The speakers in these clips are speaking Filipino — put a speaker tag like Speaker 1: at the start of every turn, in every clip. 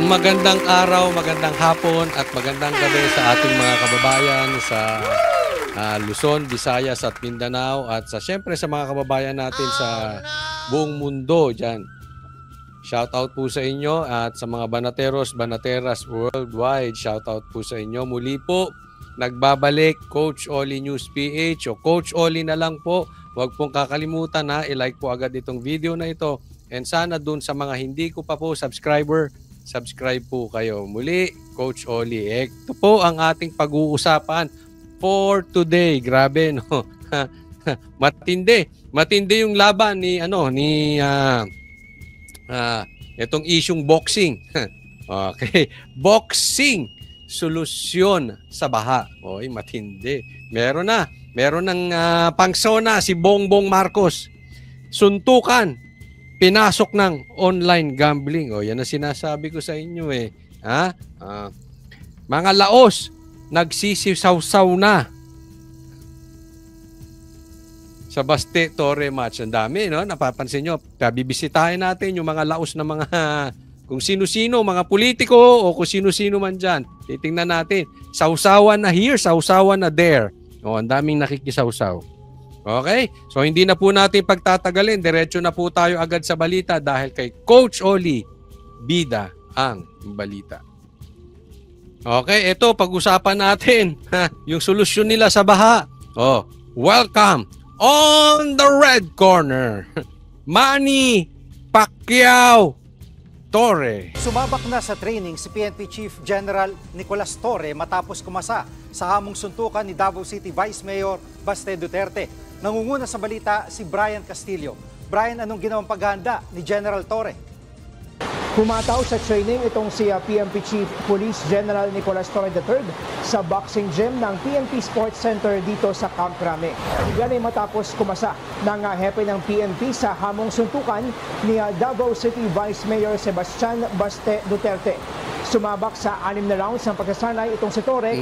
Speaker 1: Magandang araw, magandang hapon at magandang gabi sa ating mga kababayan sa Luzon, Visayas at Mindanao at siyempre sa mga kababayan natin sa buong mundo dyan. Shout out po sa inyo at sa mga banateros, banateras worldwide. Shout out po sa inyo. Muli po, nagbabalik Coach Oli News PH o Coach Oli na lang po. Huwag pong kakalimutan na i-like po agad itong video na ito. And sana dun sa mga hindi ko pa po subscribe po kayo. Muli, Coach Oli. Ito po ang ating pag-uusapan for today. Grabe, no? Matindi. Matindi yung laban ni itong isyung boxing. Okay. Boxing. Solusyon sa baha. Oy, matindi. Meron ng pangsona si Bongbong Marcos. Suntukan. Pinasok ng online gambling. O, yan ang sinasabi ko sa inyo eh. Mga laos, nagsisisaw-saw na sa Baste Torre match. Ang dami, no? Napapansin nyo, bibisitahin natin yung mga laos na mga kung sino-sino, mga politiko o kung sino-sino man dyan. Titingnan natin. Sausawan na here, sausawan na there. O, ang daming nakikisawsaw. Okay? So, hindi na po natin pagtatagalin. Diretso na po tayo agad sa balita dahil kay Coach Oli, bida ang balita. Okay, ito, pag-usapan natin yung solusyon nila sa baha. Oh, welcome on the red corner, Manny Pacquiao Torre.
Speaker 2: Sumabak na sa training si PNP Chief General Nicolas Torre matapos kumasa sa hamong suntukan ni Davao City Vice Mayor Baste Duterte. Nangunguna sa balita si Brian Castillo. Brian, anong ginawang paghahanda ni General Torre?
Speaker 3: Humataw sa training itong si PNP Chief Police General Nicolas Torre III sa boxing gym ng PNP Sports Center dito sa Camp Crame. Yan ay matapos kumasa ng hepe ng PNP sa hamong suntukan ni Davao City Vice Mayor Sebastian Baste Duterte. Sumabak sa 6 na rounds ng pagkasanay itong si Torre.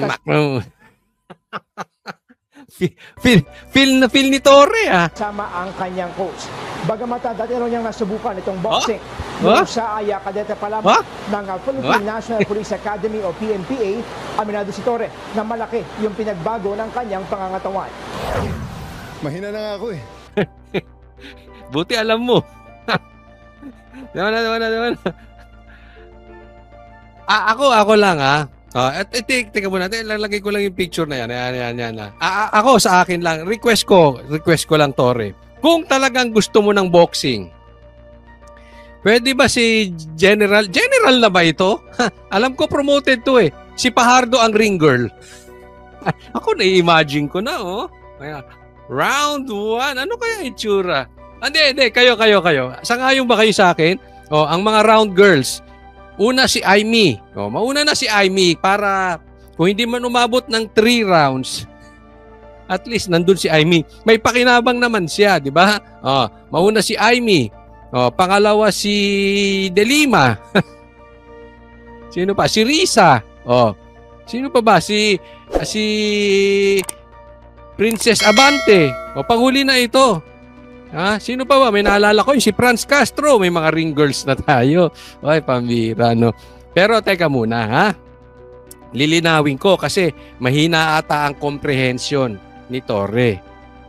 Speaker 1: Feel ni Torre
Speaker 3: Sama ang kanyang coach. Bagamat dati rin niyang nasubukan itong boxing. Noong siya ay kadete pa lamang ng Philippine National Police Academy o PNPA, aminado si Torre na malaki yung pinagbago ng kanyang pangangatawan.
Speaker 4: Mahina na nga ako eh.
Speaker 1: Buti alam mo. Naman. Ako lang teka muna, lalagay ko lang yung picture na yan. Ako sa akin lang, request ko lang Torre. Kung talagang gusto mo ng boxing, pwede ba si General na ba ito? Alam ko promoted to eh. Si Pajardo ang ring girl. Ako na-imagine ko na Round 1, ano kaya itsura? Hindi, kayo. Sangayon ba kayo sa akin? Ang mga round girls. Una si Aimee. Mauna na si Aimee para kung hindi man umabot ng 3 rounds, at least nandun si Aimee. May pakinabang naman siya, di ba? Mauna si Aimee. Pangalawa si De Lima. Sino pa? Si Risa. Sino pa ba? Si Princess Abante. Panghuli na ito. Sino pa ba? May naalala ko si Franz Castro. May mga ring girls na tayo. Ay, pambira, no? Pero teka muna, lilinawin ko kasi mahina ata ang comprehension ni Torre.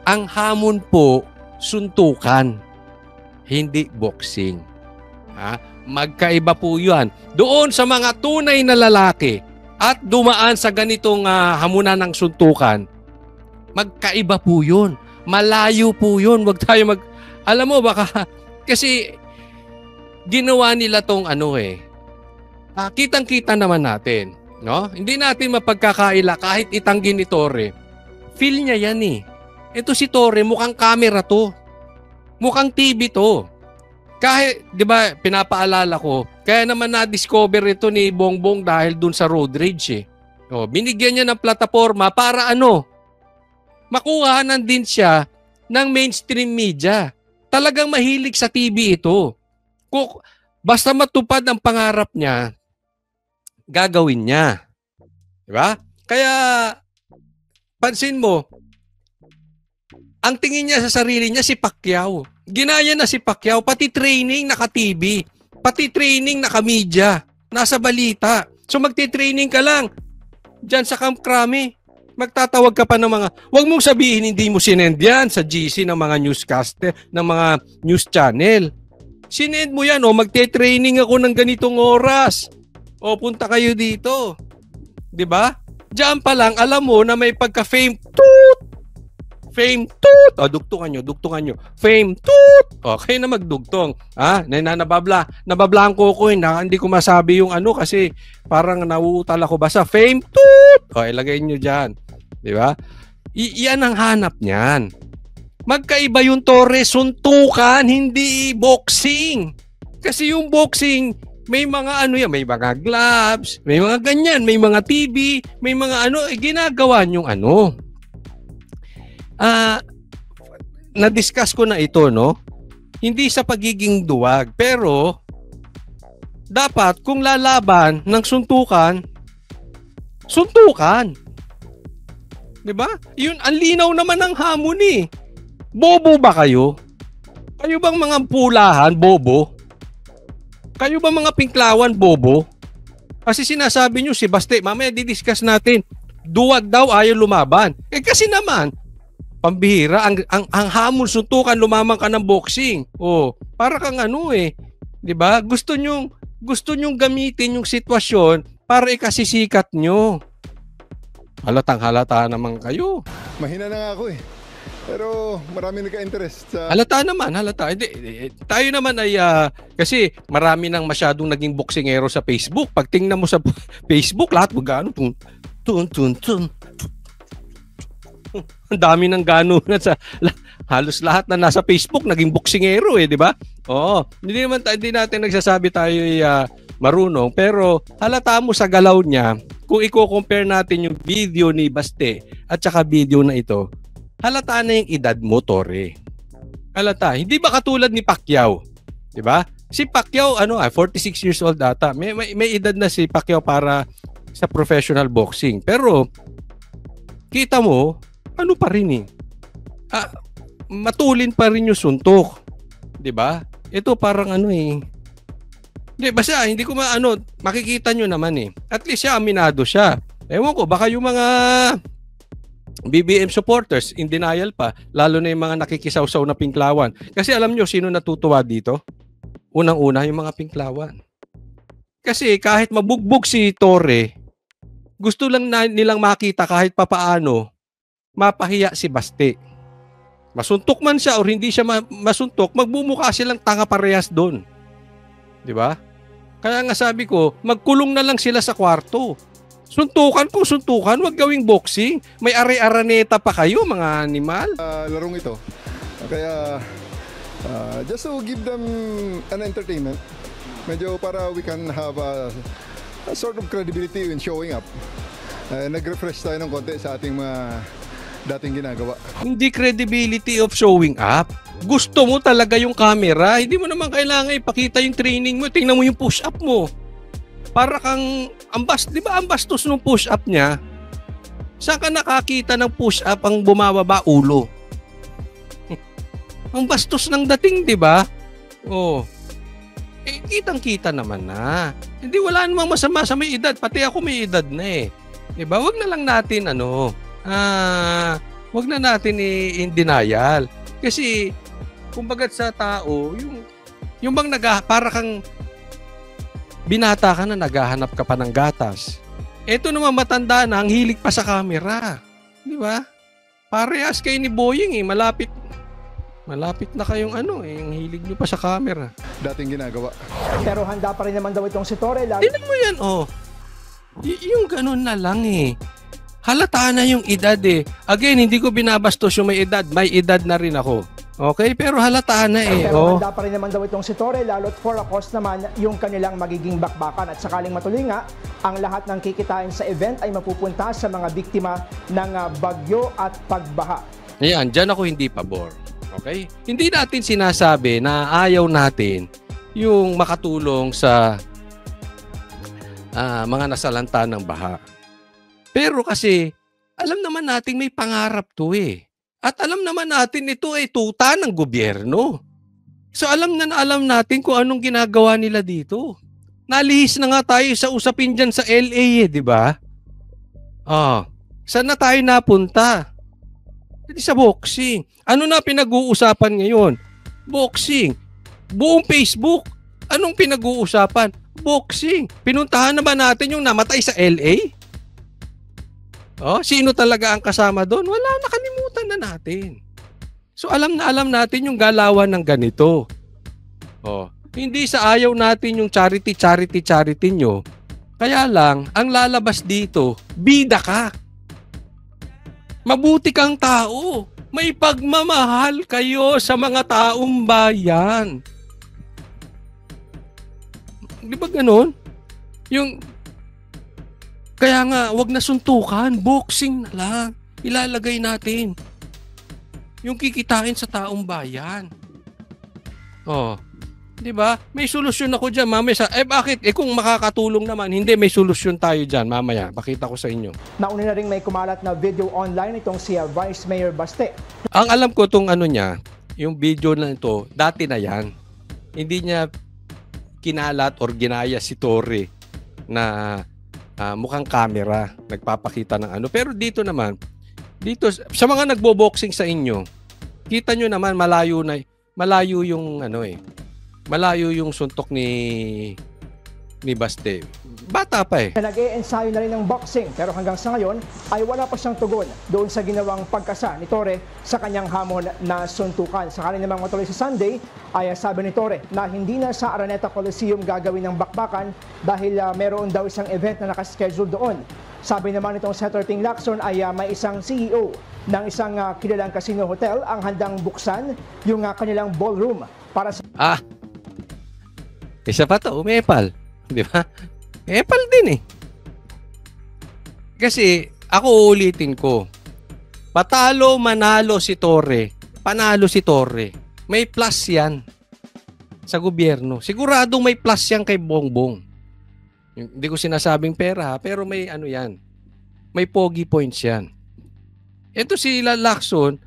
Speaker 1: Ang hamon po, suntukan. Hindi boxing. Magkaiba po yan. Doon sa mga tunay na lalaki at dumaan sa ganitong hamunan ng suntukan, magkaiba po yun. Malayo po yun. Wag tayo alam mo, baka kasi ginawa nila tong kitang-kita naman natin. No? Hindi natin mapagkakaila kahit itanggi ni Torre. Feel niya yan eh. Ito si Torre, mukhang camera to. Mukhang TV to. Kahit, di ba, pinapaalala ko, kaya naman na-discover ito ni Bongbong dahil dun sa road rage eh. Binigyan niya ng plataforma para makuhanan din siya ng mainstream media. Talagang mahilig sa TV ito. Basta matupad ang pangarap niya, gagawin niya. Diba? Kaya, pansin mo, ang tingin niya sa sarili niya si Pacquiao. Ginaya na si Pacquiao, pati training naka-TV, pati training naka-media. Nasa balita. So magte-training ka lang dyan sa Camp Crame. Magtatawag ka pa ng mga, wag mong sabihin hindi mo sinend yan sa GC ng mga newscaster, ng mga news channel. Sinend mo yan, magte-training ako ng ganitong oras. Punta kayo dito. 'Di ba? Diyan pa lang, alam mo na may pagka-fame toot. Fame toot. Dugtungan nyo. Fame toot. Okay na magdugtong. Nababla ang kuko. Hindi ko masabi yung kasi parang nauutal ako basta. Fame toot. Ilagay nyo dyan. Di ba? Iyan ang hanap niyan. Magkaiba yung Torre, suntukan, hindi boxing. Kasi yung boxing, may mga may mga gloves, may mga ganyan, may mga TV, may mga ginagawa nyong na-discuss ko na ito, no? Hindi sa pagiging duwag, pero dapat kung lalaban ng suntukan, 'di ba? Yun ang linaw naman ng hamon eh. Bobo ba kayo? Kayo bang mga pulahan, bobo? Kayo ba mga pinklawan, bobo? Kasi sinasabi nyo, si Baste, mamaya didiscuss natin, duwag daw ayaw lumaban. Kasi naman, pambihira, ang hamon suntukan, lumamang ka ng boxing. Para kang diba? Gusto nyong gamitin yung sitwasyon para ikasisikat nyo. Halatang halata naman kayo.
Speaker 4: Mahina na nga ako eh. Pero marami nagka-interest sa...
Speaker 1: Halata. Hindi, tayo naman ay, kasi marami nang masyadong naging boksingero sa Facebook. Pag tingnan mo sa Facebook, lahat magano. Ang dami ng gano na sa... Halos lahat na nasa Facebook naging boksingero di ba? Hindi natin nagsasabi tayo ay marunong. Pero halata mo sa galaw niya, kung i-compare natin yung video ni Baste at saka video na ito, halata na yung edad mo, Tore. Halata. Hindi ba katulad ni Pacquiao? 'Di ba? Si Pacquiao 46 years old ata. May edad na si Pacquiao para sa professional boxing. Pero kita mo, pa rin matulin pa rin yung suntok. 'Di ba? Ito parang Hindi, basta hindi ko makikita nyo naman At least siya, aminado siya. Ewan ko, baka yung mga BBM supporters in denial pa, lalo na yung mga nakikisawsaw na pinklawan. Kasi alam nyo sino natutuwa dito? Unang-una yung mga pinklawan. Kasi kahit mabugbog si Torre, gusto lang nilang makita kahit papaano mapahiya si Baste. Masuntok man siya o hindi siya masuntok, magbumukha silang tanga parehas doon. 'Di ba? Kaya nga sabi ko, magkulong na lang sila sa kwarto. Suntukan, wag gawing boxing. May are-araneta pa kayo, mga animal.
Speaker 4: Larong ito. Kaya, just to give them an entertainment, medyo para we can have a sort of credibility in showing up. Nag-refresh tayo ng konti sa ating mga dating ginagawa.
Speaker 1: Hindi credibility of showing up. Gusto mo talaga yung camera. Hindi mo naman kailangan ipakita yung training mo. Tingnan mo yung push-up mo. Para kang, di ba ang bastos ng push-up niya? Saan ka nakakita ng push-up ang bumababa ulo? Ang bastos ng dating, di ba? Kitang-kita naman na. Hindi, wala namang masama sa may edad. Pati ako may edad na Di ba? Wag na lang natin, wag na natin in denial. Kasi, kumbaga sa tao, yung bang para kang binata ka na, naghahanap ka pa ng gatas. Ito naman matanda na, ang hilig pa sa camera. Di ba? Parehas kayo ni Boying malapit na kayong yung hilig nyo pa sa camera.
Speaker 4: Dating ginagawa.
Speaker 3: Pero handa pa rin naman daw itong si Torre.
Speaker 1: Tignan mo yan, yung ganun na lang Halata na yung edad Again, hindi ko binabastos yung may edad. May edad na rin ako. Okay? Pero halata na
Speaker 3: Pero handa pa rin naman daw itong si Torre, lalo't for a cause naman yung kanilang magiging bakbakan. At sakaling matuloy nga, ang lahat ng kikitain sa event ay mapupunta sa mga biktima ng bagyo at pagbaha.
Speaker 1: Ayan, dyan ako hindi pabor. Okay? Hindi natin sinasabi na ayaw natin yung makatulong sa mga nasalanta ng baha. Pero kasi, alam naman natin may pangarap to At alam naman natin ito ay tuta ng gobyerno. So alam natin kung anong ginagawa nila dito. Nalihis na nga tayo sa usapin dyan sa LA di ba? Saan na tayo napunta? Hindi sa boxing. Ano na pinag-uusapan ngayon? Boxing. Buong Facebook. Anong pinag-uusapan? Boxing. Pinuntahan na ba natin yung namatay sa LA? Sino talaga ang kasama doon? Wala, nakalimutan na natin. So alam natin yung galawan ng ganito. Hindi sa ayaw natin yung charity nyo. Kaya lang, ang lalabas dito, bida ka. Mabuti kang tao. May pagmamahal kayo sa mga taong bayan. Di ba ganon? Kaya nga, wag na suntukan. Boxing na lang. Ilalagay natin. Yung kikitain sa taong bayan. Di ba? May solusyon ako dyan. Mamaya bakit? Kung makakatulong naman, hindi, may solusyon tayo dyan. Mamaya, pakita ko sa inyo.
Speaker 3: Nauna na rin may kumalat na video online itong si Vice Mayor Baste.
Speaker 1: Ang alam ko itong yung video na ito, dati na yan. Hindi niya kinalat or ginaya si Torre na mukhang camera, nagpapakita ng Pero dito naman, sa mga nagbo-boxing sa inyo, kita nyo naman malayo yung malayo yung suntok ni Baste. Bata pa
Speaker 3: Nag-e-ensayo na rin ng boxing pero hanggang sa ngayon ay wala pa siyang tugon doon sa ginawang pagkasa ni Torre sa kanyang hamon na suntukan. Sakali namang matuloy sa Sunday ay sabi ni Torre na hindi na sa Araneta Coliseum gagawin ng bakbakan dahil meron daw isang event na nakaschedule doon. Sabi naman itong Senator Ting Lacson ay may isang CEO ng isang kilalang casino hotel ang handang buksan yung kanilang ballroom para sa...
Speaker 1: Isa pa to, umepal. Di ba? Epal din Kasi, ako uulitin ko. Patalo, manalo si Torre. Panalo si Torre. May plus yan sa gobyerno. Siguradong may plus yan kay Bongbong. Hindi ko sinasabing pera, pero may yan. May pogi points yan. Ito si Lacson,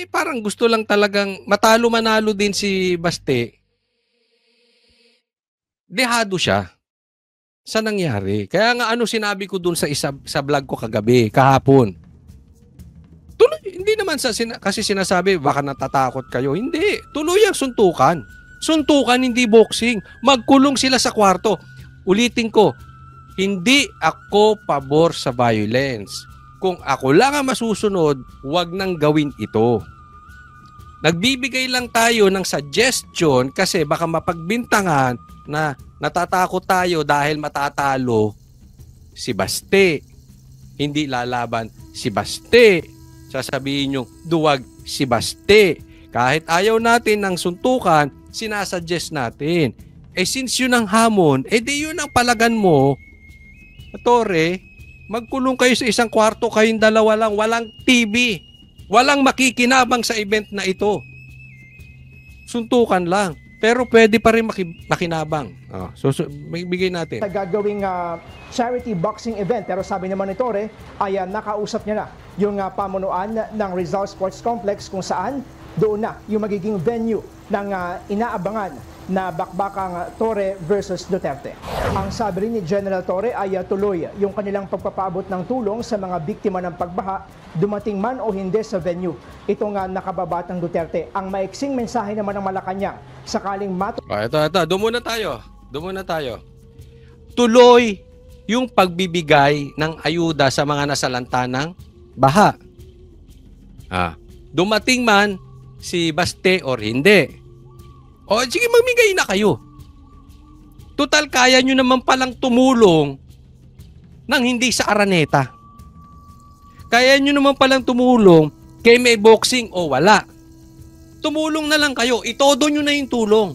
Speaker 1: parang gusto lang talagang matalo manalo din si Baste. Dehado siya sa nangyari. Kaya nga sinabi ko dun sa vlog ko kahapon. Tuloy, hindi naman kasi sinasabi baka natatakot kayo. Hindi, tuloy ang suntukan. Suntukan, hindi boxing. Magkulong sila sa kwarto. Ulitin ko, hindi ako pabor sa violence. Kung ako lang ang masusunod, wag nang gawin ito. Nagbibigay lang tayo ng suggestion kasi baka mapagbintangan na natatakot tayo dahil matatalo si Baste. Hindi lalaban si Baste. Sasabihin nyo, duwag si Baste. Kahit ayaw natin ng suntukan, sinasuggest natin. Since yun ang hamon, di yun ang palagan mo. Torre, magkulong kayo sa isang kwarto, kayong dalawa lang, walang TV. Walang makikinabang sa event na ito. Suntukan lang. Pero pwede pa rin makinabang. So bigay natin.
Speaker 3: Sa gagawing charity boxing event, pero sabi naman ni Torre ay nakausap niya na yung pamunuan ng Rizal Sports Complex kung saan doon na yung magiging venue ng inaabangan na bakbakang Torre versus Duterte. Ang sabi rin ni General Torre ay tuloy yung kanilang pagpapaabot ng tulong sa mga biktima ng pagbaha, dumating man o hindi sa venue. Itong nakababatang Duterte. Ang maiksing mensahe naman ng Malacanang sakaling
Speaker 1: ito. Doon muna tayo. Tuloy yung pagbibigay ng ayuda sa mga nasalanta ng baha. Dumating man si Baste or hindi. Sige, mamigay na kayo. Total, kaya nyo naman palang tumulong nang hindi sa Araneta. Kaya nyo naman palang tumulong kay may boxing o wala. Tumulong na lang kayo. Itodo nyo na yung tulong.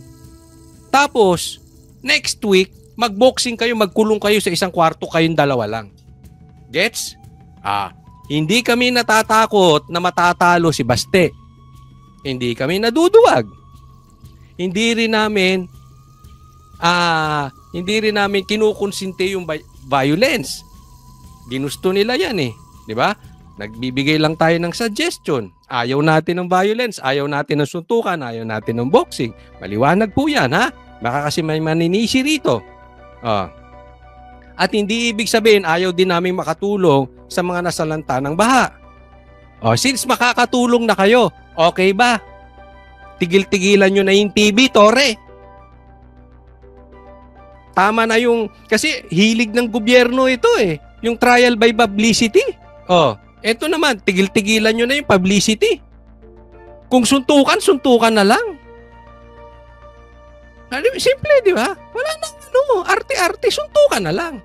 Speaker 1: Tapos, next week, mag-boxing kayo, magkulong kayo sa isang kwarto, kayong dalawa lang. Gets? Hindi kami natatakot na matatalo si Baste. Hindi kami naduduwag. Hindi rin namin kinukonsinte yung violence. Ginusto nila yan di ba? Nagbibigay lang tayo ng suggestion. Ayaw natin ng violence, ayaw natin ng suntukan, ayaw natin ng boxing. Maliwanag po yan, ha? Baka kasi may maninisi rito. Ah. At hindi ibig sabihin ayaw din namin makatulong sa mga nasalanta ng baha. Since makakatulong na kayo, okay ba? Tigil-tigilan nyo na yung TV, Tore. Tama na yung, kasi hilig ng gobyerno ito eh. Yung trial by publicity. Eto naman, tigil-tigilan nyo na yung publicity. Kung suntukan, suntukan na lang. Simple, di ba? Wala nang arte-arte, suntukan na lang.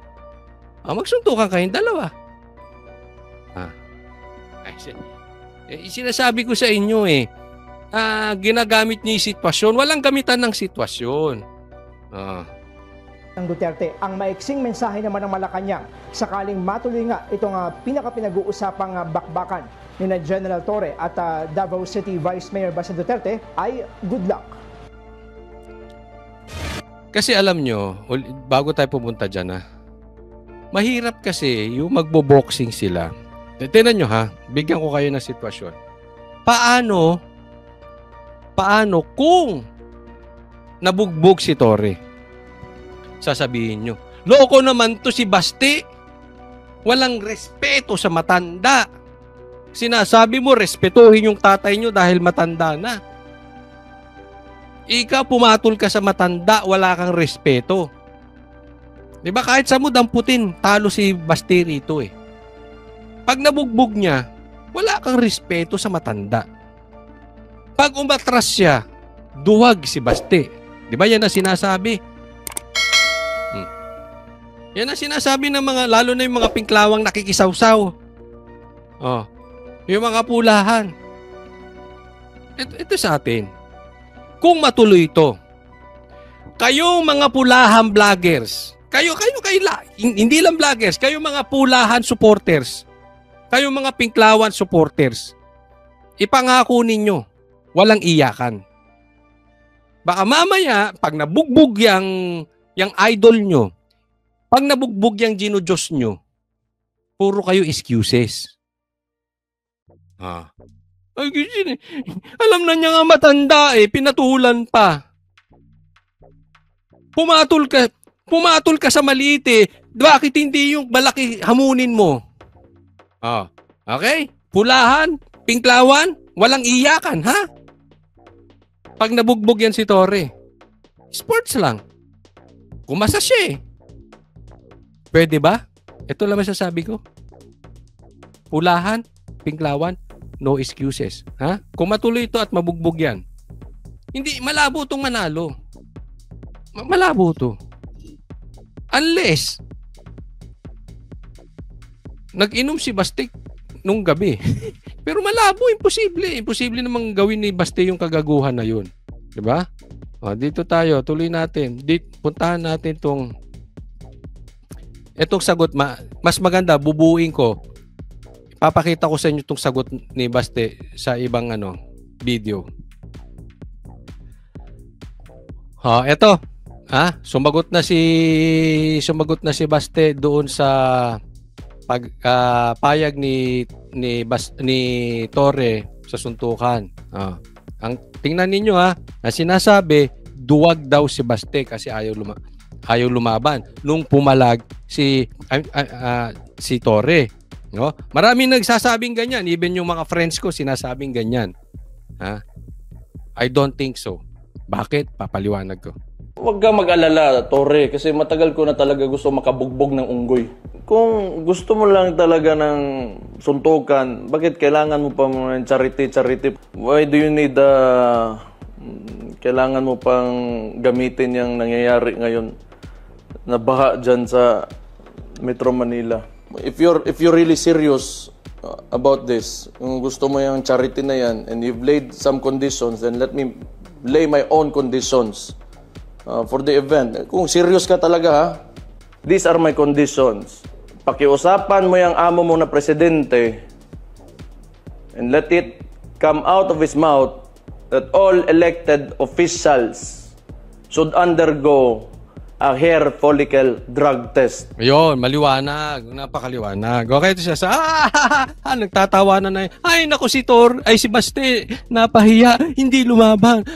Speaker 1: Magsuntukan kayong dalawa. Sinasabi ko sa inyo ginagamit niyo yung sitwasyon. Walang gamitan ng sitwasyon.
Speaker 3: Ng Duterte. Ang maiksing mensahe naman ng Malacanang sakaling matuloy nga itong pinaka-pinag-uusapang bakbakan ni na General Torre at Davao City Vice Mayor Baste Duterte ay good luck.
Speaker 1: Kasi alam nyo, bago tayo pumunta dyan mahirap kasi yung magbo-boxing sila. Tingnan nyo bigyan ko kayo ng sitwasyon. Paano kung nabugbog si Torre? Sasabihin nyo, loko naman to si Baste. Walang respeto sa matanda. Sinasabi mo, respetuhin yung tatay nyo dahil matanda na. Ikaw pumatol ka sa matanda, wala kang respeto. Diba kahit sa mo damputin, talo si Baste rito Pag nabugbog niya, wala kang respeto sa matanda. Pag umatras siya, duwag si Baste. Diba yan ang sinasabi? Yan ang sinasabi ng mga, lalo na yung mga pinklawang nakikisawsaw. Yung mga pulahan. Ito sa atin. Kung matuloy ito, kayo mga pulahan vloggers, kayo, hindi lang vloggers, kayo mga pulahan supporters, kayo mga pinklawan supporters, ipangako ninyo, walang iyakan. Baka mamaya, pag nabugbog yung idol nyo, pag nabugbog yung Gino-Diyos nyo, puro kayo excuses. Alam na niya nga matanda pinatulan pa. Pumatol ka sa maliit Bakit hindi yung malaki hamunin mo? Okay? Pulahan, pinklawan, walang iyakan, Pag nabugbog yan si Torre, sports lang. Kumasa siya Pwede ba? Ito lang masasabi ko. Pulahan, pinklawan, no excuses. Kung matuloy ito at mabugbog yan, hindi, malabo itong manalo. Malabo ito. Unless, nag-inom si Baste nung gabi. Pero malabo, imposible. Imposible namang gawin ni Baste yung kagaguhan na yun. Diba? Dito tayo, tuloy natin. Puntahan natin itong sagot. Mas maganda, bubuuin ko. Papakita ko sa inyo itong sagot ni Baste sa ibang video. Eto. Sumagot na si Baste doon sa payag ni Torre sa suntukan. Ang tingnan ninyo sinasabi, duwag daw si Baste kasi ayaw lumaban nung pumalag si Torre. No? Maraming nagsasabing ganyan, even yung mga friends ko sinasabing ganyan. I don't think so. Bakit? Papaliwanag ko.
Speaker 5: Huwag kang mag-alala, Torre, kasi matagal ko na talaga gusto makabugbog ng unggoy. Kung gusto mo lang talaga ng suntukan, bakit kailangan mo pa ng charity? Why do you need kailangan mo pang gamitin yung nangyayari ngayon na baha dyan sa Metro Manila? If you're really serious about this, kung gusto mo yung charity na yan and you've laid some conditions, then let me lay my own conditions for the event. Kung serious ka talaga, these are my conditions. Pakiusapan mo yung amo mo na presidente and let it come out of his mouth that all elected officials should undergo a hair follicle drug test.
Speaker 1: Ayun, maliwanag. Napakaliwanag. Okay, ito siya sa, nagtatawanan na. Ay, naku si si Baste, napahiya, hindi lumaban.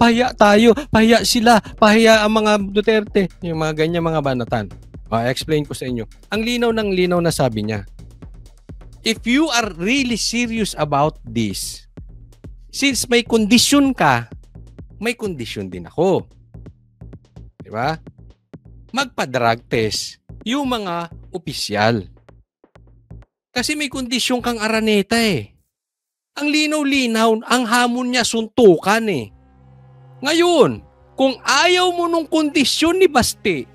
Speaker 1: Pahiya tayo, pahiya sila, pahiya ang mga Duterte. Yung mga ganyan mga banatan. Explain ko sa inyo. Ang linaw ng linaw na sabi niya. If you are really serious about this, since may kondisyon ka, may kondisyon din ako. Diba? Magpa-drug test yung mga opisyal. Kasi may kondisyon kang Araneta eh. Ang linaw-linaw, ang hamon niya suntukan eh. Ngayon, kung ayaw mo nung kondisyon ni Baste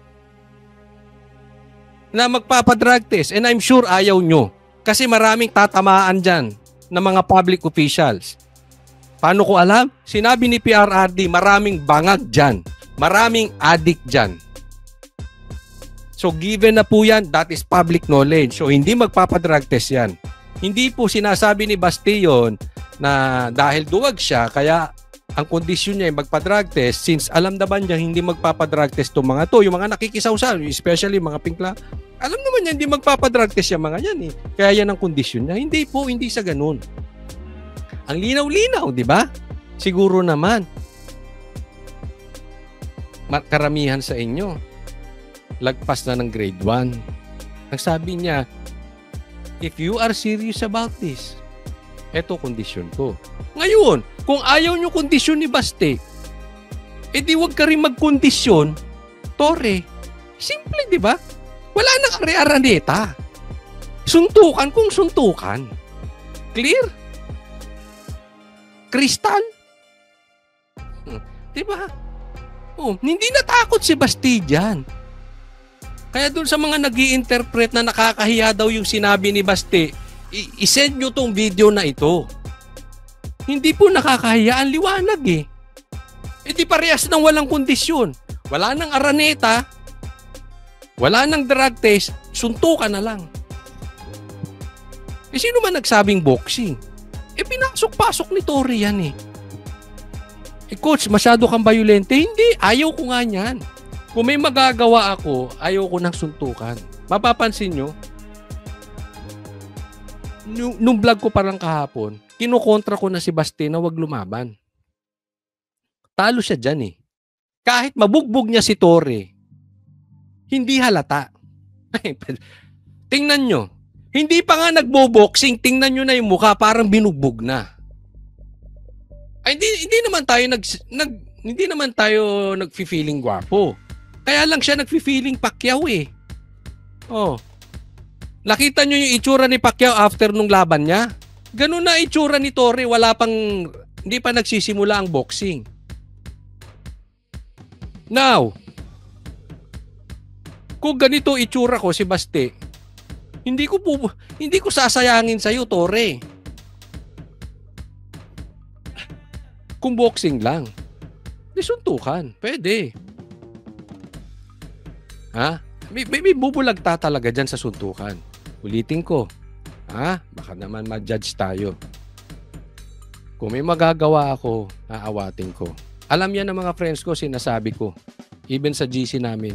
Speaker 1: na magpapa-drug test, and I'm sure ayaw nyo, kasi maraming tatamaan dyan ng mga public officials. Paano ko alam? Sinabi ni PRRD, maraming bangag dyan. Maraming addict dyan. So given na po yan, that is public knowledge. So hindi magpapadrug test yan. Hindi po sinasabi ni Baste yun na dahil duwag siya, kaya ang kondisyon niya ay magpa-drug test, since alam naman niya hindi magpapadrug test itong mga to, yung mga nakikisawsaw, especially mga pinkla, alam naman niya hindi magpapadrug test yung mga yan eh. Kaya yan ang kondisyon niya. Hindi po, hindi sa ganun. Ang linaw-linaw, di ba? Siguro naman, karamihan sa inyo, lagpas na ng grade 1. Ang sabi niya, if you are serious about this, eto kondisyon ko. Ngayon, kung ayaw nyo kondisyon ni Baste, edi wag ka rin magkondisyon, Torre. Simple, di ba? Wala nang Araneta. Suntukan kung suntukan. Clear? Crystal? Di ba? Hindi natakot si Baste dyan. Kaya dun sa mga nag-i-interpret na nakakahiya daw yung sinabi ni Baste, i-send nyo tong video na ito. Hindi po nakakahiya, ang liwanag eh. Di parehas ng walang kondisyon. Wala nang Araneta, wala nang drug test, suntukan na lang. Sino man nagsabing boxing? Pinasok-pasok ni Torre yan eh. Coach, masyado kang violente? Hindi, ayaw ko nga niyan. Kung may magagawa ako, ayaw ko ng suntukan. Mapapansin nyo, nung vlog ko parang kahapon, kinukontra ko na si Baste na wag lumaban. Talo siya dyan eh. Kahit mabugbog niya si Torre, hindi halata. Tingnan nyo, hindi pa nga nagbo-boxing, tingnan nyo na yung mukha, parang binugbog na. Ay, hindi naman tayo nagfi-feeling gwapo. Kaya lang siya nagfi-feeling Pacquiao eh. Nakita nyo yung itsura ni Pacquiao after nung laban niya? Ganun na itsura ni Torre, hindi pa nagsisimula ang boxing. Now, kung ganito itsura ko si Baste, hindi ko sasayangin sa'yo, Torre. Kung boxing lang, suntukan, pwede. May bubulagta talaga dyan sa suntukan. Ulitin ko. Baka naman ma-judge tayo. Kung may magagawa ako, aawatin ko. Alam yan ng mga friends ko, sinasabi ko. Even sa GC namin.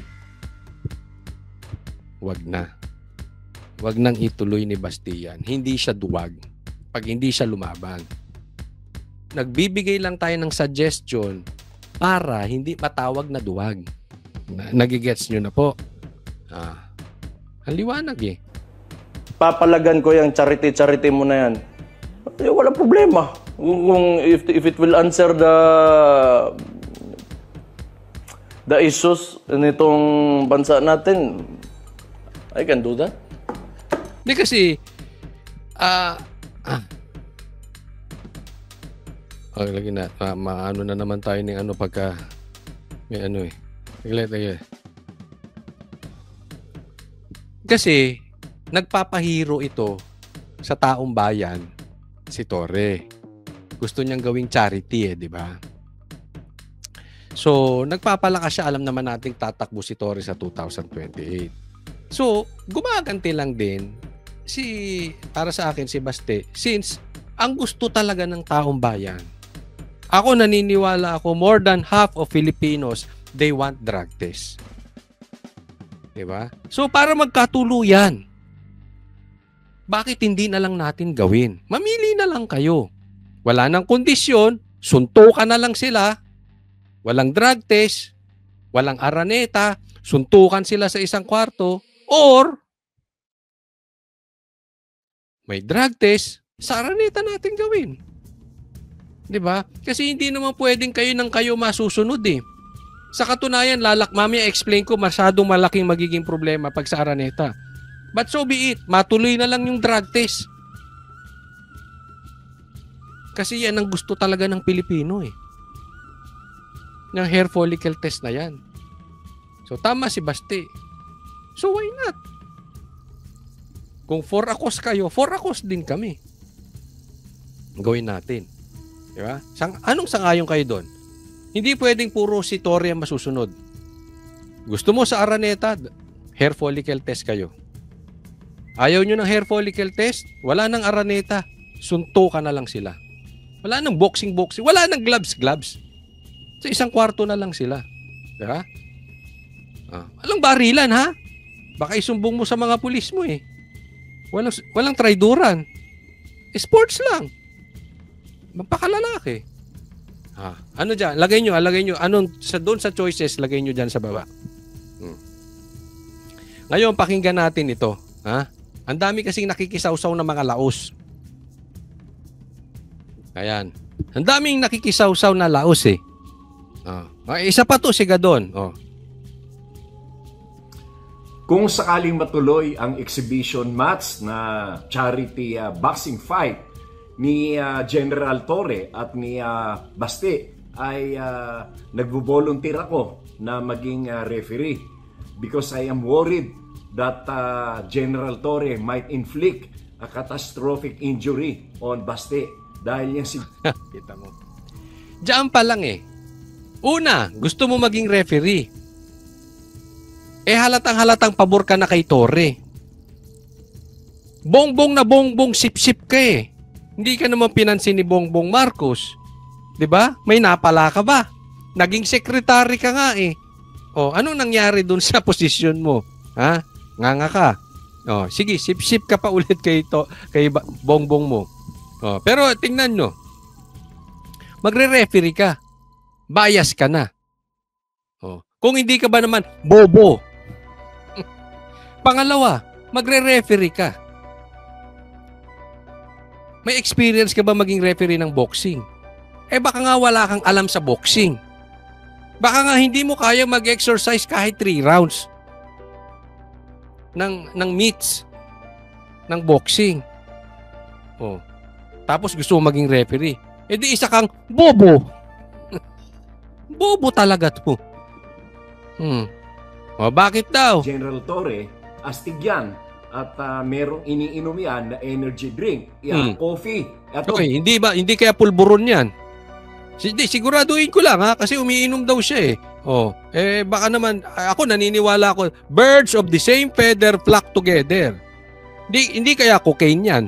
Speaker 1: Wag na. Wag nang ituloy ni Baste yan. Hindi siya duwag. Pag hindi siya lumaban. Nagbibigay lang tayo ng suggestion para hindi matawag na duwag. Nagigets nyo na po. Ang liwanag eh.
Speaker 5: Papalagan ko yung charity mo na yan. Wala problema. Kung if it will answer the issues nitong bansa natin, I can do that.
Speaker 1: Hindi kasi lagi na maano na naman tayo ng pagka may Laglet. Kasi nagpapahiro ito sa taong bayan si Torre. Gusto niyang gawing charity di ba? So, nagpapalakas siya. Alam naman nating tatakbo si Torre sa 2028. So, gumaganti lang din para sa akin si Baste, since ang gusto talaga ng taong bayan. Ako naniniwala ako, more than half of Filipinos, they want drug test. Diba? So, para magkatuluyan, bakit hindi na lang natin gawin? Mamili na lang kayo. Wala nang kondisyon, suntukan na lang sila, walang drug test, walang araneta, suntukan sila sa isang kwarto, or may drug test, sa araneta natin gawin. 'Di ba? Kasi hindi naman pwedeng kayo ng kayo masusunod eh. Sa katunayan, mamaya explain ko, masyadong malaking magiging problema pag sa araneta. But so be it, matuloy na lang yung drug test. Kasi yan ang gusto talaga ng Pilipino eh. Yung hair follicle test na yan. So tama si Basti. So why not? Kung 4 akos kayo, 4 akos din kami. Gawin natin. Diba? Anong sangayon kayo doon? Hindi pwedeng puro si Torre ang masusunod. Gusto mo sa araneta, hair follicle test kayo. Ayaw nyo ng hair follicle test, wala nang araneta, suntukan na lang sila. Wala nang boxing, wala nang gloves. Sa isang kwarto na lang sila. Diba? Walang barilan ha? Baka isumbong mo sa mga pulis mo eh. Walang traiduran. Sports lang. Magpakalalaki. Ano dyan? Lagay nyo. Doon sa choices, lagay nyo dyan sa baba. Ngayon, pakinggan natin ito. Ang dami kasing nakikisawsaw ng mga laos. Ayan. Ang daming nakikisawsaw na laos eh. Isa pa to, siga doon.
Speaker 6: Kung sakaling matuloy ang exhibition match na charity boxing fight ni General Torre at ni Basti, ay nagvo-volunteer ako na maging referee because I am worried that General Torre might inflict a catastrophic injury on Basti dahil yan si...
Speaker 1: Kita mo. Diyan pa lang eh. Una, gusto mo maging referee. Halatang pabor ka na kay Torre. Bongbong na bongbong sip-sip ka eh. Hindi ka naman pinansin ni Bongbong Marcos. 'Di ba? May napala ka ba? Naging secretary ka nga eh. Anong nangyari dun sa posisyon mo? Nganga ka. Sige, sip-sip ka pa ulit kay Bongbong mo. Pero tingnan nyo. Magre-referee ka. Bias ka na. Kung hindi ka ba naman bobo. Pangalawa, magre-referee ka. May experience ka ba maging referee ng boxing? Baka nga wala kang alam sa boxing. Baka nga hindi mo kaya mag-exercise kahit 3 rounds ng meets ng boxing. Tapos gusto mo maging referee. Di isa kang bobo. Bobo talaga to. Bakit daw?
Speaker 6: General Torre, astig yan. At merong iniinom yan na energy drink. Coffee.
Speaker 1: Okay, hindi kaya pulburon yan. Siguraduhin ko lang kasi umiinom daw siya eh. Baka naman, ako naniniwala ako, birds of the same feather flock together. Hindi kaya cocaine yan.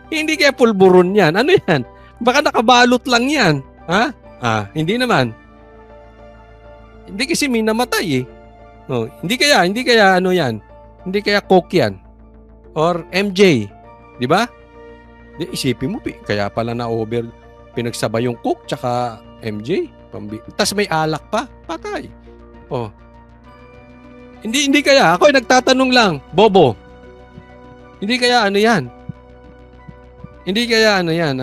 Speaker 1: Hindi kaya pulburon yan. Ano yan? Baka nakabalot lang yan. Hindi naman. Hindi kasi may namatay eh. Hindi kaya ano yan? Hindi kaya coke yan? Or MJ? Di ba? Isipin mo, kaya pala na-over pinagsabay yung coke tsaka MJ. Tapos may alak pa. Patay. Hindi kaya. Ako ay nagtatanong lang, bobo. Hindi kaya ano yan? Hindi kaya ano yan?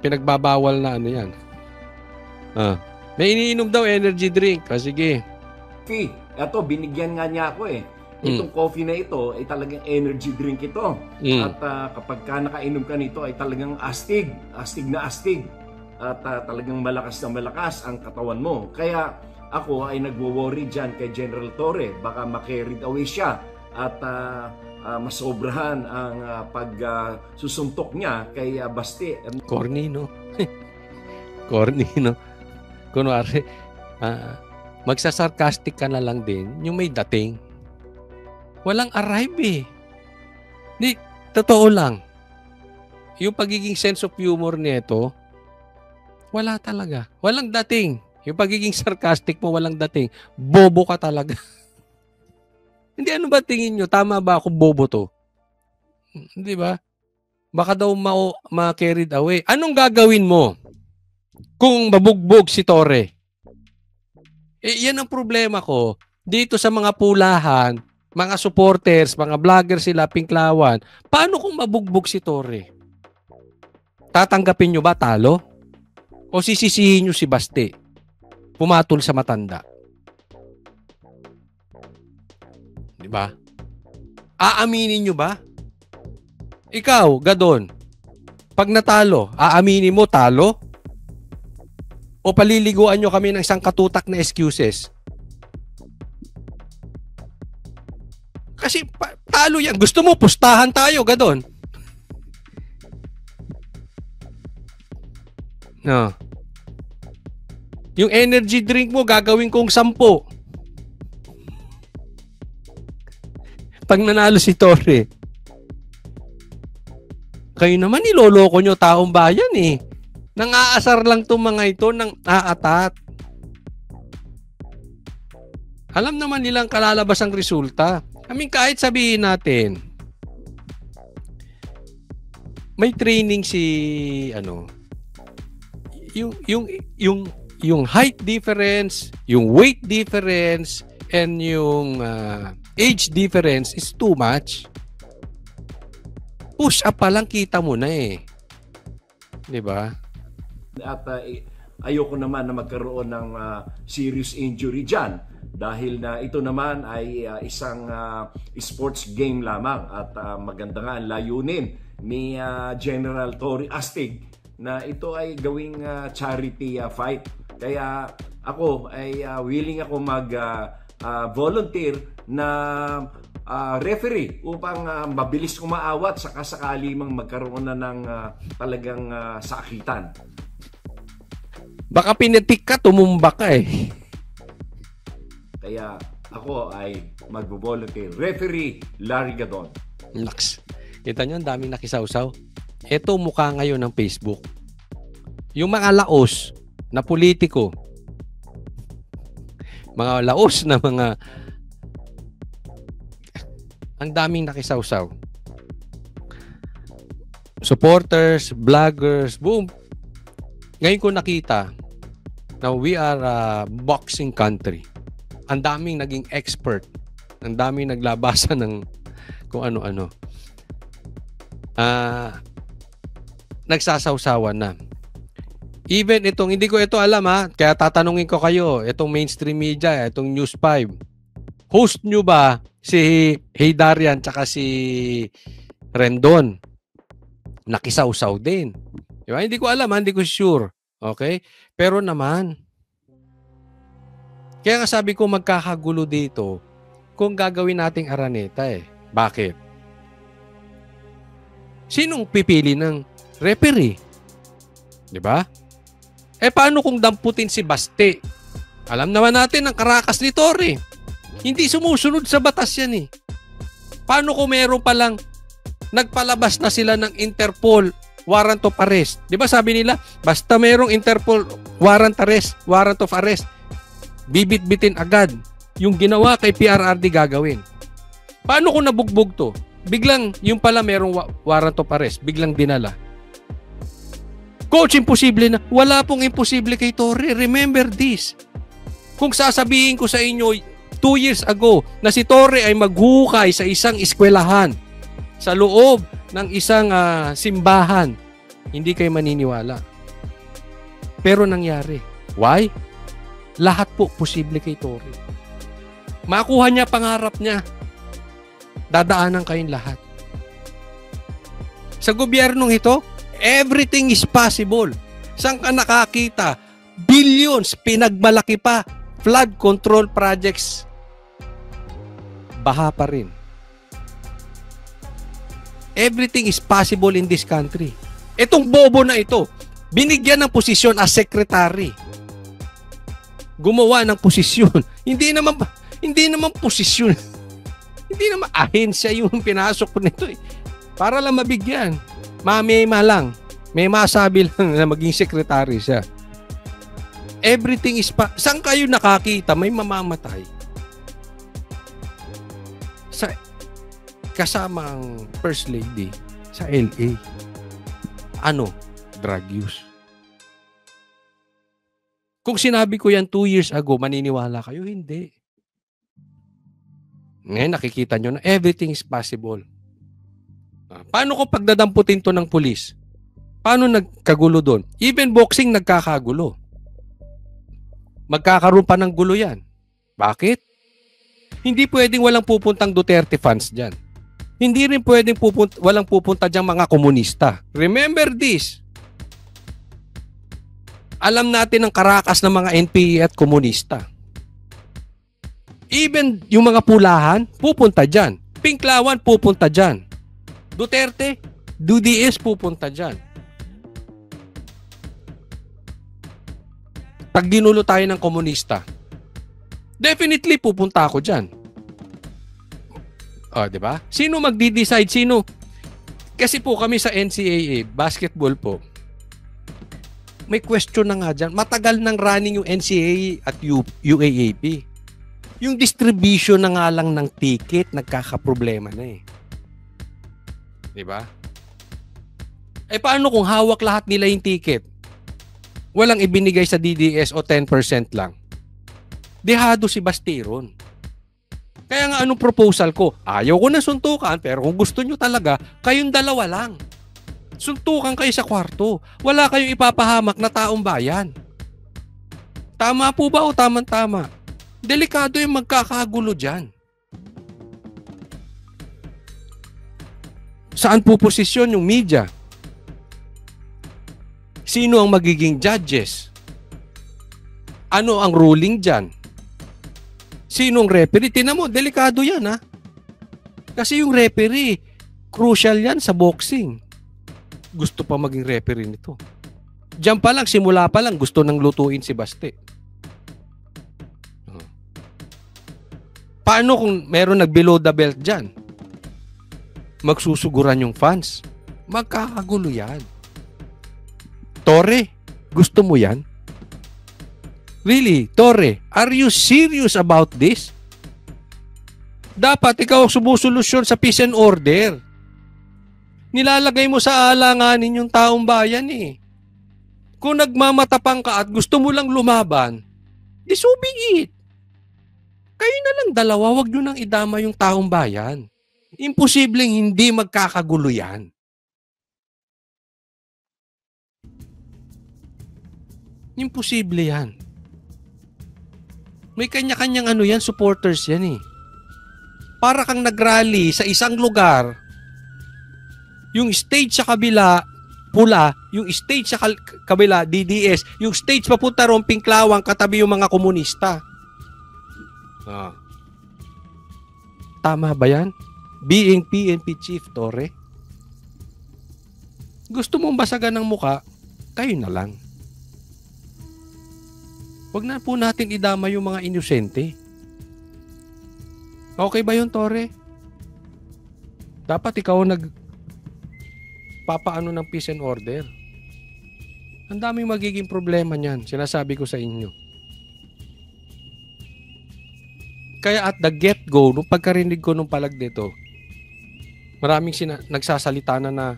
Speaker 1: Pinagbabawal na ano yan? May iniinom daw energy drink. Sige.
Speaker 6: Ito, binigyan nga niya ako eh. Itong coffee na ito ay talagang energy drink ito. At kapag ka nakainom ka nito ay talagang astig na astig. At talagang malakas na malakas ang katawan mo. Kaya ako ay nagwo-worry dyan kay General Torre. Baka ma-carried away siya at masobrahan ang pagsusuntok niya kay Basti.
Speaker 1: Corny, no? Corny, no? Kunwari, magsasarcastic ka na lang din yung may dating. Walang arrive eh. Totoo lang. Yung pagiging sense of humor nito, wala talaga. Walang dating. Yung pagiging sarcastic mo walang dating. Bobo ka talaga. Hindi, ano ba tingin nyo? Tama ba ako bobo to? Hindi ba? Baka daw ma-carried away. Anong gagawin mo kung mabugbog si Torre? Yan ang problema ko. Dito sa mga pulahan, mga supporters, mga vlogger sila, Pinklawan, paano kung mabugbog si Torre? Tatanggapin nyo ba talo? O sisisihin nyo si Baste? Pumatol sa matanda. Di ba? Aaminin nyo ba? Ikaw, Gadon, pag natalo, aaminin mo talo? O paliliguan nyo kami ng isang katutak na excuses? Kasi talo yan. Gusto mo, pustahan tayo, Gadon. No. Yung energy drink mo, gagawin kong 10. Pag nanalo si Torre. Kayo naman, niloloko nyo taong bayan eh. Nang-aasar lang itong mga ito ng aatat. Alam naman nilang kalalabas ang resulta. I mean, kahit sabihin natin, may training si, yung height difference, yung weight difference, and yung age difference is too much. Push up pa lang kita mo na eh. 'Di ba?
Speaker 6: At ayoko naman na magkaroon ng serious injury diyan dahil na ito naman ay isang sports game lamang at maganda nga ang layunin ni General Torre Astig na ito ay gawing charity fight. Kaya ako ay willing ako mag-volunteer na referee upang mabilis umaawat sa kasakali mang magkaroon na ng talagang sakitan.
Speaker 1: Baka pinitik ka, tumumba ka eh.
Speaker 6: Kaya ako ay mag-volunteer. Referee Larry Gadon.
Speaker 1: Naks. Kita nyo, ang daming nakisawsaw. Ito mukha ngayon ng Facebook. Yung mga laos na politiko, mga laos na mga, ang daming nakisawsaw. Supporters, vloggers, boom. Ngayon ko nakita na we are a boxing country. Ang daming naging expert. Ang daming naglabasan ng kung ano-ano. Nagsasawsawan na. Even itong, hindi ko ito alam kaya tatanungin ko kayo, itong mainstream media, itong News 5. Host nyo ba si Heydarian tsaka si Rendon? Nakisawsaw din. Diba? Hindi ko alam, hindi ko sure. Okay? Pero naman, kaya nga sabi ko magkakagulo dito kung gagawin nating Araneta eh. Bakit? Sinong pipili ng referee? Diba? Paano kung damputin si Baste? Alam naman natin ang karakas ni Torre. Hindi sumusunod sa batas yan eh. Paano kung meron palang nagpalabas na sila ng Interpol warrant of arrest? Di ba sabi nila, basta merong Interpol warrant of arrest, bibit-bitin agad. Yung ginawa kay PRRD gagawin. Paano kung nabugbog to? Biglang, yung pala merong warrant of arrest, biglang dinala. Coach, imposible na. Wala pong imposible kay Torre. Remember this. Kung sasabihin ko sa inyo 2 years ago na si Torre ay maghukay sa isang eskwelahan, sa loob ng isang simbahan, hindi kayo maniniwala. Pero nangyari. Why? Lahat po posible kay Torre. Makuha niya pangarap niya. Dadaanan kayong lahat. Sa gobyernong ito, everything is possible. Saan ka nakakita? Billions, pinagmalaki pa. Flood control projects. Baha pa rin. Everything is possible in this country. Itong bobo na ito, binigyan ng posisyon as secretary. Gumawa ng posisyon. Hindi naman posisyon. Hindi naman ahensya yung pinasok ko nito eh. Para lang mabigyan. May masabi lang na maging secretary siya. Everything is saan kayo nakakita may mamamatay? Sa kasama ang First Lady sa LA. Ano? Drug use. Kung sinabi ko yan 2 years ago, maniniwala kayo? Hindi. Ngayon nakikita nyo na everything is possible. Paano ko pagdadamputin to ng pulis? Paano nagkagulo doon? Even boxing nagkakagulo. Magkakaroon pa ng gulo yan. Bakit? Hindi pwedeng walang pupuntang Duterte fans dyan. Hindi rin pwedeng walang pupunta dyan mga komunista. Remember this. Alam natin ang karakas ng mga NPA at komunista. Even yung mga pulahan, pupunta dyan. Pinklawan, pupunta dyan. Duterte, DDS, pupunta dyan. Pag ginulo tayo ng komunista, definitely pupunta ako dyan. O, di ba? Sino magdi-decide? Sino? Kasi po kami sa NCAA, basketball po, may question na nga dyan. Matagal nang running yung NCAA at UAAP. Yung distribution na nga lang ng ticket, nagkakaproblema na eh. Di ba? Eh paano kung hawak lahat nila yung ticket? Walang ibinigay sa DDS o 10% lang. Dehado si Bastiron. Kaya nga anong proposal ko? Ayaw ko na suntukan, pero kung gusto nyo talaga, kayong dalawa lang. Suntukan kayo sa kwarto. Wala kayong ipapahamak na taong bayan. Tama po ba o tamang-tama? Delikado yung magkakagulo dyan. Saan po posisyon yung media? Sino ang magiging judges? Ano ang ruling dyan? Sinong referee? Tingnan mo, delikado yan ha. Kasi yung referee, crucial yan sa boxing. Gusto pa maging referee nito. Diyan pa lang, simula pa lang, gusto nang lutuin si Baste. Paano kung meron nag-below the belt dyan? Magsusuguran yung fans. Magkakagulo yan. Torre, gusto mo yan? Really, Torre, are you serious about this? Dapat ikaw sumusolusyon sa peace and order. Nilalagay mo sa alanganin yung taong bayan eh. Kung nagmamatapang ka at gusto mo lang lumaban, di so be it. Kayo na lang dalawa, wag nyo nang idama yung taong bayan. Imposibleng hindi magkakagulo yan. Imposible yan. May kanya-kanyang ano yan, supporters yan eh. Para kang nagrally sa isang lugar, yung stage sa kabila, pula, yung stage sa kabila, DDS, yung stage papunta ron, Pinklawang, katabi yung mga komunista. Ah. Tama ba yan? Being PNP Chief, Torre? Gusto mong basagan ng muka, kayo na lang. Huwag na po natin idama yung mga inosente. Okay ba yun, Torre? Dapat ikaw papaano ng peace and order. Ang daming magiging problema niyan, sinasabi ko sa inyo. Kaya at the get-go, nung pagkarinig ko nung palag dito, maraming nagsasalita na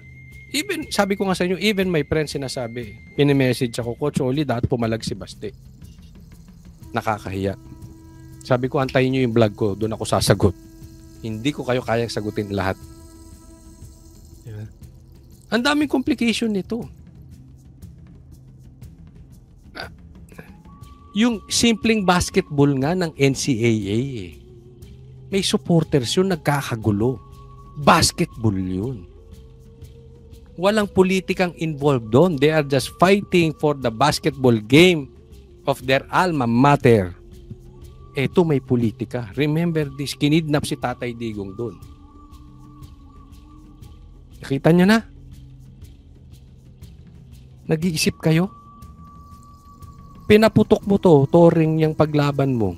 Speaker 1: even, sabi ko nga sa inyo, even my friends sinasabi, pinimessage ako, Coach Oli, dapat pumalag si Baste. Nakakahiya. Sabi ko, antayin nyo yung vlog ko, doon ako sasagot. Hindi ko kayo kayang sagutin lahat. Yeah. Ang daming complication nito. Yung simpleng basketball nga ng NCAA, may supporters yun, nagkakagulo. Basketball yun. Walang politikang involved doon. They are just fighting for the basketball game of their alma mater. Eto may politika. Remember this, kinidnap si Tatay Digong doon. Nakita niyo na? Nag-iisip kayo? Pinaputok mo to, Toring, yung paglaban mo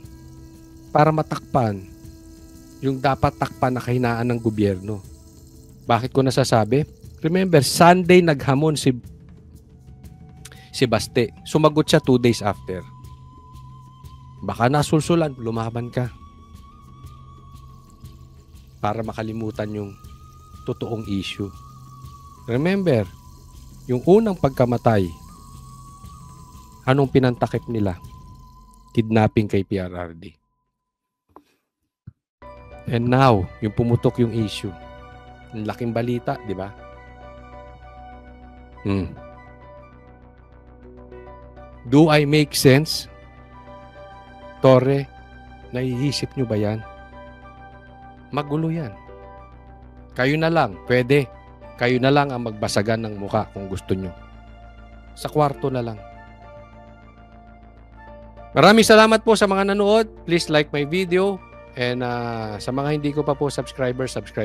Speaker 1: para matakpan yung dapat takpan na kahinaan ng gobyerno. Bakit ko nasasabi? Remember, Sunday naghamon si Baste. Sumagot siya 2 days after. Baka nasulsulan, lumaban ka. Para makalimutan yung totoong issue. Remember, yung unang pagkamatay, anong pinantakip nila? Kidnapping kay PRRD. And now, yung pumutok yung issue. Ang laking balita, di ba? Do I make sense? Torre, naiisip nyo ba yan? Magulo yan. Kayo na lang, pwede. Kayo na lang ang magbasagan ng muka kung gusto nyo. Sa kwarto na lang. Maraming salamat po sa mga nanood. Please like my video. And sa mga hindi ko pa po subscribe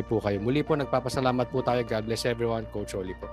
Speaker 1: po kayo. Muli po, nagpapasalamat po tayo. God bless everyone. Coach Oli po.